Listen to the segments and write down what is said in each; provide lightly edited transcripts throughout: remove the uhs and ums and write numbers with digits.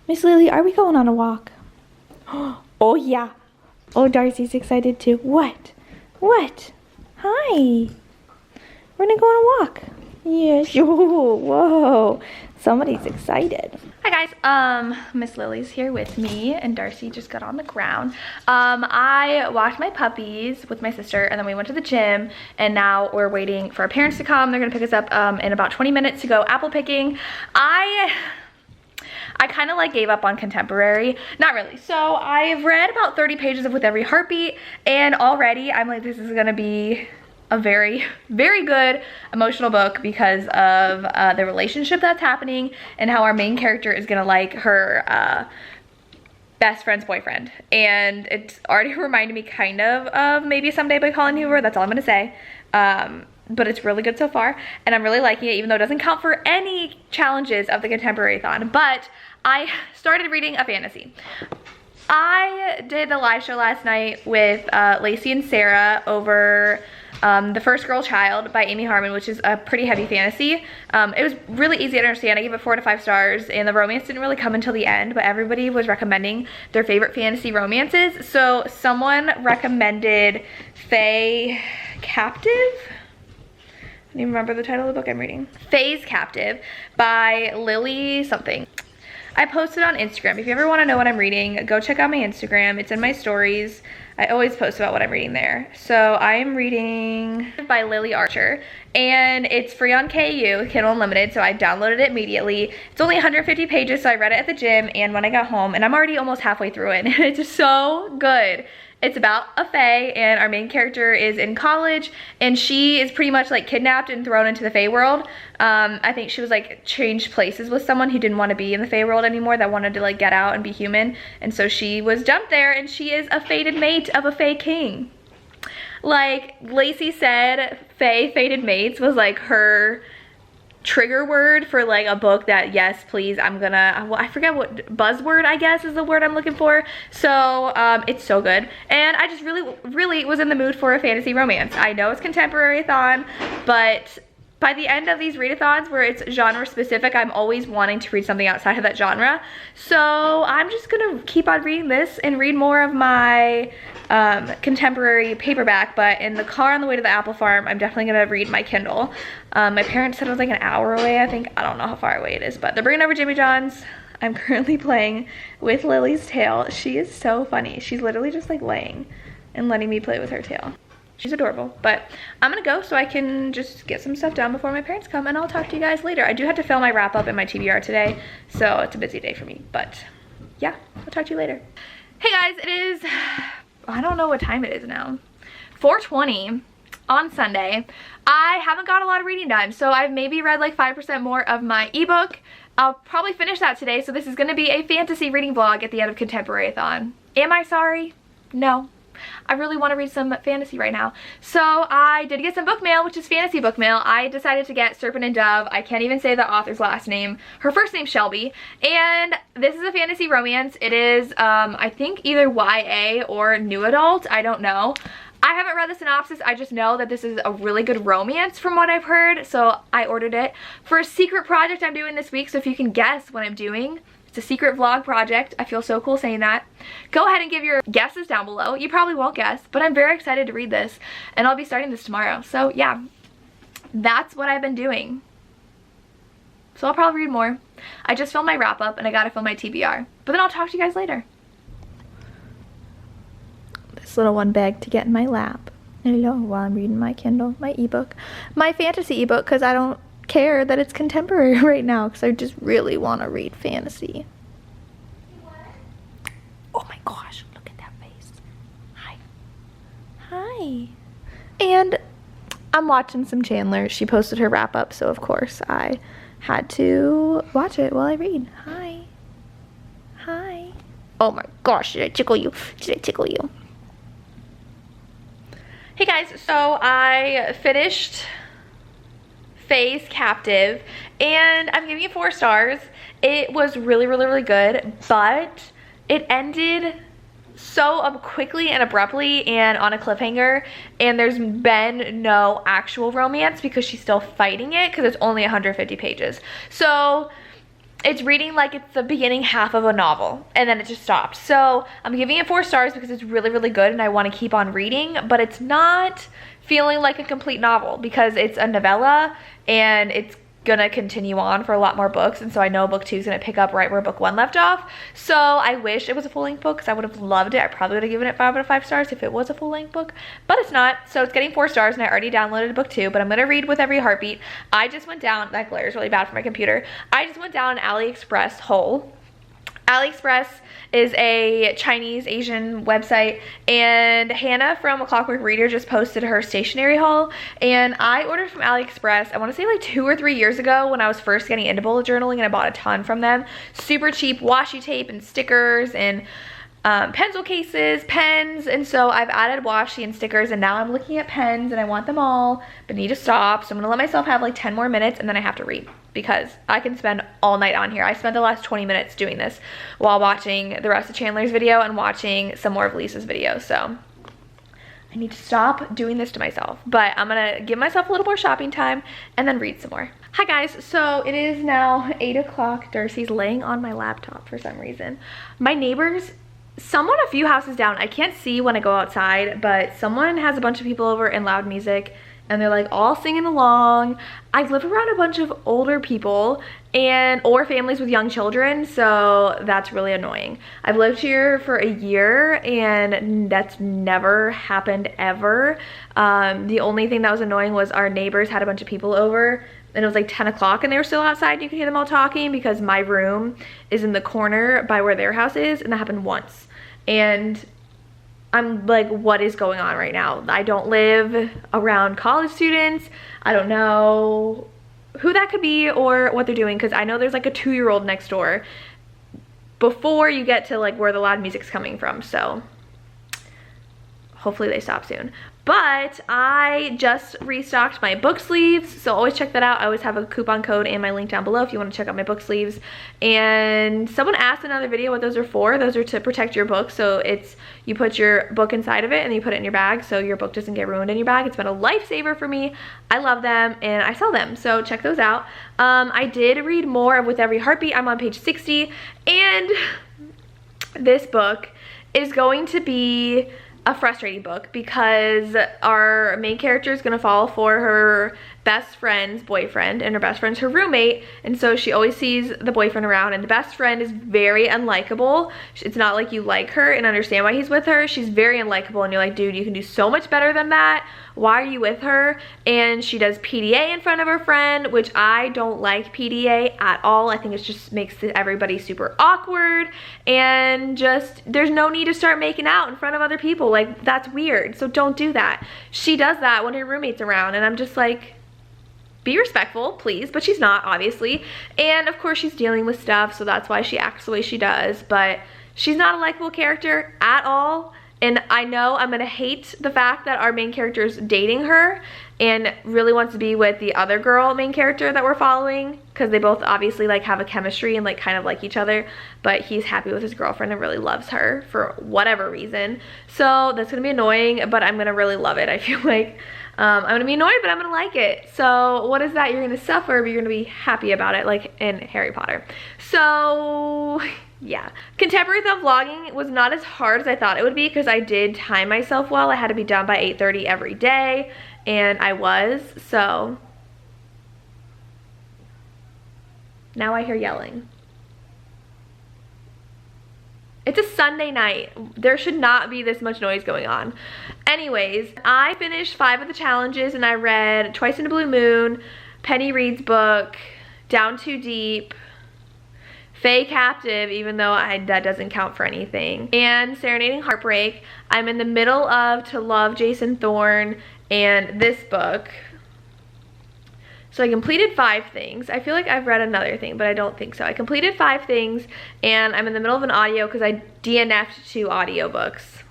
Miss Lily, are we going on a walk? Oh, yeah. Oh, Darcy's excited too. What? What? Hi. We're gonna go on a walk. Yes. Oh, whoa. Somebody's excited. Hi guys, Miss Lily's here with me and Darcy just got on the ground. I walked my puppies with my sister and then we went to the gym and now we're waiting for our parents to come. They're gonna pick us up in about 20 minutes to go apple picking. I kind of like gave up on contemporary. Not really. So I've read about 30 pages of With Every Heartbeat and already I'm like, this is gonna be a very, very good emotional book because of the relationship that's happening and how our main character is gonna like her best friend's boyfriend. And it's already reminded me kind of Maybe Someday by Colin Hoover. That's all I'm gonna say. But it's really good so far and I'm really liking it, even though it doesn't count for any challenges of the Contemporary-thon. But I started reading a fantasy. I did the live show last night with Lacey and Sarah over The First Girl Child by Amy Harmon, which is a pretty heavy fantasy. It was really easy to understand. I gave it 4 to 5 stars and the romance didn't really come until the end, but everybody was recommending their favorite fantasy romances. So someone recommended Fae Captive? I don't even remember the title of the book I'm reading. Fae's Captive by Lily something. I posted on Instagram. If you ever want to know what I'm reading, go check out my Instagram. It's in my stories. I always post about what I'm reading there. So I am reading by Lily Archer and it's free on KU, Kindle Unlimited, so I downloaded it immediately. It's only 150 pages, so I read it at the gym and when I got home, and I'm already almost halfway through it. It's so good. It's about a fae and our main character is in college and she is pretty much like kidnapped and thrown into the fae world. I think she was like changed places with someone who didn't want to be in the fae world anymore, that wanted to like get out and be human. And so she was dumped there and she is a fated mate of a fae king. Like Lacey said, fated mates was like her trigger word for like a book that, yes please, I'm gonna, well, I forget what buzzword I guess is the word I'm looking for. So it's so good and I just really was in the mood for a fantasy romance. I know it's Contemporary-thon, but by the end of these readathons where it's genre specific, I'm always wanting to read something outside of that genre. So I'm just gonna keep on reading this and read more of my contemporary paperback, but in the car on the way to the apple farm, I'm definitely gonna read my Kindle. My parents said it was like an hour away, I think. I don't know how far away it is, but they're bringing over Jimmy John's. I'm currently playing with Lily's tail. She is so funny. She's literally just like laying and letting me play with her tail. She's adorable, but I'm gonna go so I can just get some stuff done before my parents come and I'll talk to you guys later. I do have to film my wrap up and my TBR today, so it's a busy day for me, but yeah, I'll talk to you later. Hey guys, it is, I don't know what time it is now, 4:20 on Sunday. I haven't got a lot of reading done, so I've maybe read like 5% more of my ebook. I'll probably finish that today, so this is gonna be a fantasy reading vlog at the end of Contemporary-thon. Am I sorry? No. I really want to read some fantasy right now. So I did get some book mail, which is fantasy book mail. I decided to get Serpent and Dove. I can't even say the author's last name. Her first name's Shelby. And this is a fantasy romance. It is, I think either YA or new adult. I don't know. I haven't read the synopsis. I just know that this is a really good romance from what I've heard. So I ordered it for a secret project I'm doing this week. So if you can guess what I'm doing, it's a secret vlog project. I feel so cool saying that. Go ahead and give your guesses down below. You probably won't guess, but I'm very excited to read this and I'll be starting this tomorrow. So yeah, that's what I've been doing. So I'll probably read more. I just filmed my wrap up and I gotta film my TBR, but then I'll talk to you guys later. This little one begged to get in my lap. Hello, while I'm reading my Kindle, my ebook, my fantasy ebook, because I don't care that it's contemporary right now because I just really want to read fantasy. Oh my gosh, look at that face. Hi. Hi. And I'm watching some Chandler. She posted her wrap up, so of course I had to watch it while I read. Hi. Hi. Oh my gosh, did I tickle you? Did I tickle you? Hey guys, so I finished Fae's Captive and I'm giving it 4 stars. It was really good, but it ended so quickly and abruptly and on a cliffhanger, and there's been no actual romance because she's still fighting it because it's only 150 pages. So it's reading like it's the beginning half of a novel, and then it just stopped. So I'm giving it 4 stars because it's really, really good and I want to keep on reading, but it's not feeling like a complete novel because it's a novella and it's gonna continue on for a lot more books, and so I know book 2 is gonna pick up right where book 1 left off. So I wish it was a full-length book because I would have loved it. I probably would have given it 5 out of 5 stars if it was a full-length book, but it's not. So it's getting 4 stars, and I already downloaded book 2, but I'm gonna read with every heartbeat. I just went down, that glare is really bad for my computer. I just went down an AliExpress hole. AliExpress is a Chinese Asian website, and Hannah from A Clockwork Reader just posted her stationery haul, and I ordered from AliExpress, I want to say like 2 or 3 years ago when I was first getting into bullet journaling, and I bought a ton from them. Super cheap washi tape and stickers and pencil cases, pens, and so I've added washi and stickers, and now I'm looking at pens and I want them all, but need to stop. So I'm gonna let myself have like 10 more minutes and then I have to read because I can spend all night on here. I spent the last 20 minutes doing this while watching the rest of Chandler's video and watching some more of Lisa's video, so I need to stop doing this to myself. But I'm gonna give myself a little more shopping time and then read some more. Hi guys, so it is now 8 o'clock. Darcy's laying on my laptop for some reason. My neighbors, someone a few houses down, I can't see when I go outside, but someone has a bunch of people over and loud music, and they're like all singing along. I live around a bunch of older people or families with young children, so that's really annoying. I've lived here for a year and that's never happened ever. The only thing that was annoying was our neighbors had a bunch of people over, and it was like 10 o'clock and they were still outside and you could hear them all talking because my room is in the corner by where their house is, and that happened once. And I'm like, what is going on right now? I don't live around college students. I don't know who that could be or what they're doing, because I know there's like a 2-year-old next door before you get to like where the loud music's coming from. So hopefully they stop soon. But I just restocked my book sleeves, so always check that out. I always have a coupon code and my link down below if you want to check out my book sleeves. And someone asked in another video what those are for. Those are to protect your book, so it's you put your book inside of it and you put it in your bag so your book doesn't get ruined in your bag. It's been a lifesaver for me. I love them and I sell them, so check those out. I did read more of With Every Heartbeat. I'm on page 60, and this book is going to be a frustrating book because our main character is going to fall for her best friend's boyfriend, and her best friend's her roommate, and so she always sees the boyfriend around, and the best friend is very unlikable. It's not like you like her and understand why he's with her. She's very unlikable and you're like, dude, you can do so much better than that. Why are you with her? And she does PDA in front of her friend, which I don't like PDA at all. I think it just makes everybody super awkward, and just there's no need to start making out in front of other people. Like, that's weird, so don't do that. She does that when her roommate's around, and I'm just like, be respectful, please. But she's not, obviously, and of course she's dealing with stuff, so that's why she acts the way she does. But she's not a likable character at all, and I know I'm gonna hate the fact that our main character is dating her and really wants to be with the other girl main character that we're following, because they both obviously like have a chemistry and like kind of like each other, but he's happy with his girlfriend and really loves her for whatever reason. So that's gonna be annoying, but I'm gonna really love it. I feel like I'm gonna be annoyed, but I'm gonna like it. So what is that? You're gonna suffer, but you're gonna be happy about it, like in Harry Potter. So yeah, contemporary thought vlogging was not as hard as I thought it would be because I did time myself well. I had to be done by 8:30 every day, and I was. So now I hear yelling. It's a Sunday night. There should not be this much noise going on. Anyways, I finished 5 of the challenges, and I read Twice in a Blue Moon, Penny Reed's book, Down Too Deep, Faye Captive, even though that doesn't count for anything, and Serenading Heartbreak. I'm in the middle of To Love Jason Thorne and this book. So I completed 5 things. I feel like I've read another thing, but I don't think so. I completed 5 things, and I'm in the middle of an audio because I DNF'd 2 audiobooks.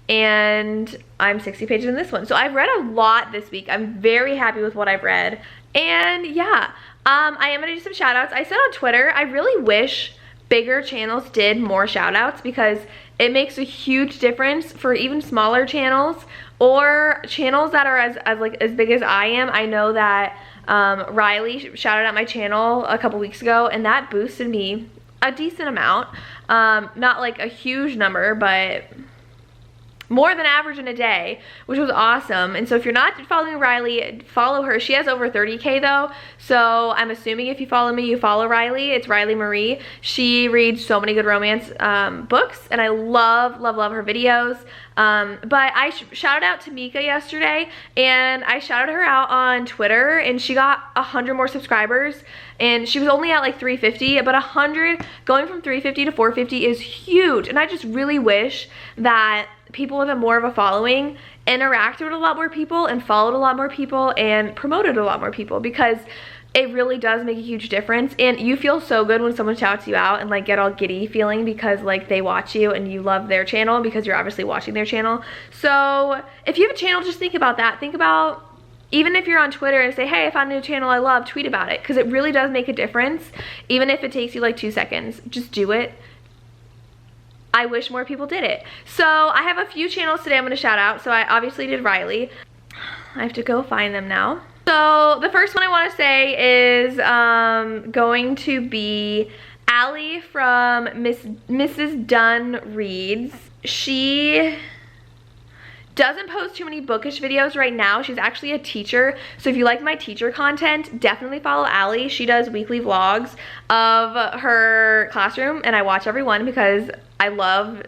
And I'm 60 pages in this one. So I've read a lot this week. I'm very happy with what I've read. And yeah, I am gonna do some shout outs. I said on Twitter, I really wish bigger channels did more shout outs because it makes a huge difference for even smaller channels or channels that are as big as I am. I know that Riley shouted out my channel a couple weeks ago, and that boosted me a decent amount. Not like a huge number, but more than average in a day, which was awesome. And so if you're not following Riley, follow her. She has over 30K though, so I'm assuming if you follow me, you follow Riley. It's Riley Marie. She reads so many good romance books, and I love her videos. But I shouted out to Mika yesterday, and I shouted her out on Twitter, and she got 100 more subscribers, and she was only at like 350, but 100, going from 350 to 450 is huge. And I just really wish that people with more of a following interacted with a lot more people and followed a lot more people and promoted a lot more people, because it really does make a huge difference. And you feel so good when someone shouts you out and like get all giddy feeling because like they watch you and you love their channel, because you're obviously watching their channel. So if you have a channel, just think about that. Think about, even if you're on Twitter and say, hey, I found a new channel I love, tweet about it, because it really does make a difference. Even if it takes you like 2 seconds, just do it. I wish more people did it. So I have a few channels today I'm gonna shout out. So I obviously did Riley. I have to go find them now. So the first one I wanna say is going to be Allie from Mrs. Dunn Reads. She doesn't post too many bookish videos right now. She's actually a teacher, so if you like my teacher content, definitely follow Allie. She does weekly vlogs of her classroom, and I watch every one because I love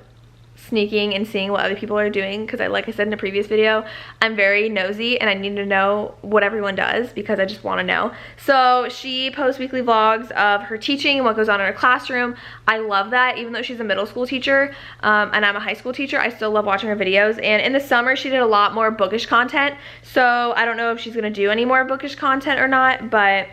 sneaking and seeing what other people are doing, because like I said in a previous video, I'm very nosy and I need to know what everyone does because I just want to know. So she posts weekly vlogs of her teaching and what goes on in her classroom. I love that. Even though she's a middle school teacher and I'm a high school teacher, I still love watching her videos. And in the summer she did a lot more bookish content, so I don't know if she's gonna do any more bookish content or not, but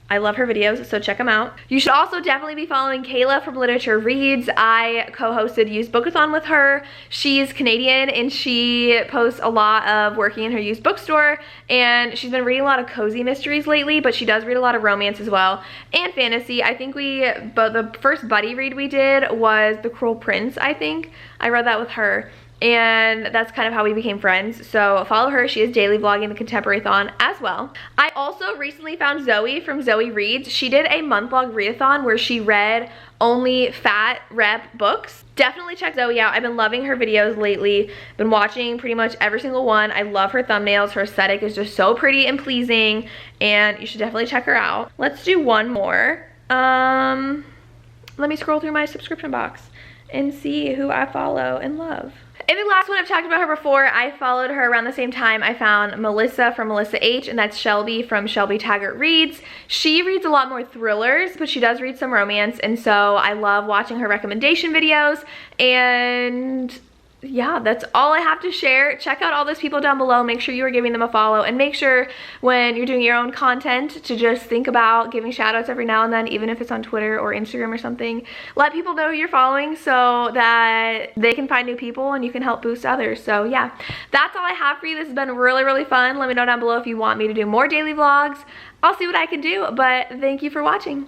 I love her videos, so check them out. You should also definitely be following Kayla from Literature Reads. I co-hosted Used Bookathon with her. She's Canadian, and she posts a lot of working in her used bookstore, and she's been reading a lot of cozy mysteries lately, but she does read a lot of romance as well, and fantasy. I think the first buddy read we did was The Cruel Prince, I think. I read that with her, and that's kind of how we became friends. So follow her. She is daily vlogging the Contemporary-thon as well. I also recently found Zoe from Zoe Reads. She did a month-long readathon where she read only fat rep books. Definitely check Zoe out. I've been loving her videos lately. Been watching pretty much every single one. I love her thumbnails. Her aesthetic is just so pretty and pleasing, and you should definitely check her out. Let's do one more. Let me scroll through my subscription box and see who I follow and love. And the last one, I've talked about her before. I followed her around the same time I found Melissa from Melissa H, and that's Shelby from Shelby Taggart Reads. She reads a lot more thrillers, but she does read some romance, and so I love watching her recommendation videos. And yeah, that's all I have to share. Check out all those people down below. Make sure you are giving them a follow, and make sure when you're doing your own content to just think about giving shout outs every now and then, even if it's on Twitter or Instagram or something. Let people know who you're following so that they can find new people and you can help boost others. So yeah, that's all I have for you. This has been really fun. Let me know down below if you want me to do more daily vlogs. I'll see what I can do, but thank you for watching.